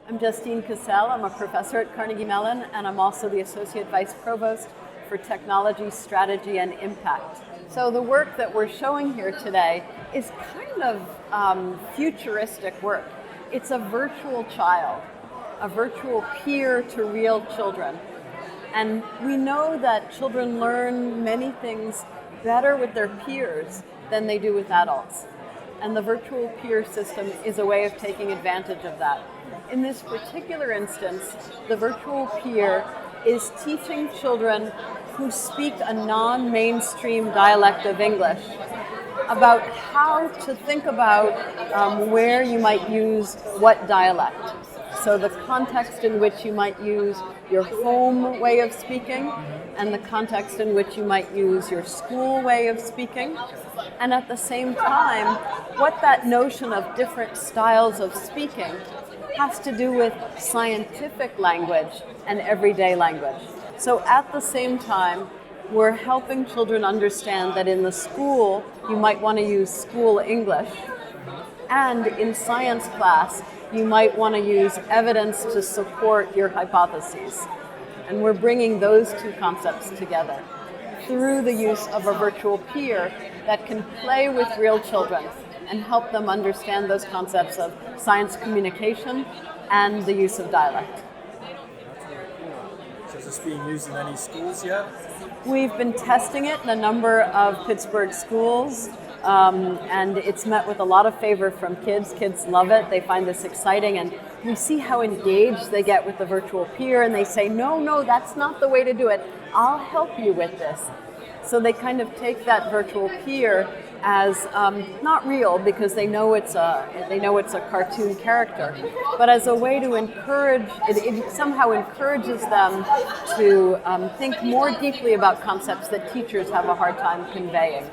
I'm Justine Cassell. I'm a professor at Carnegie Mellon, and I'm also the Associate Vice Provost for Technology, Strategy, and Impact. So the work that we're showing here today is kind of futuristic work. It's a virtual child, a virtual peer to real children. And we know that children learn many things better with their peers than they do with adults. And the virtual peer system is a way of taking advantage of that. In this particular instance, the virtual peer is teaching children who speak a non-mainstream dialect of English about how to think about where you might use what dialect. So the context in which you might use your home way of speaking and the context in which you might use your school way of speaking. And at the same time, what that notion of different styles of speaking has to do with scientific language and everyday language. So at the same time, we're helping children understand that in the school, you might want to use school English, and in science class, you might want to use evidence to support your hypotheses. And we're bringing those two concepts together through the use of a virtual peer that can play with real children and help them understand those concepts of science communication and the use of dialect. So is this being used in any schools yet? We've been testing it in a number of Pittsburgh schools, and it's met with a lot of favor from kids. Kids love it. They find this exciting, and we see how engaged they get with the virtual peer, and they say, no, that's not the way to do it. I'll help you with this. So they kind of take that virtual peer as not real, because they know it's a cartoon character, but as a way to encourage. It somehow encourages them to think more deeply about concepts that teachers have a hard time conveying.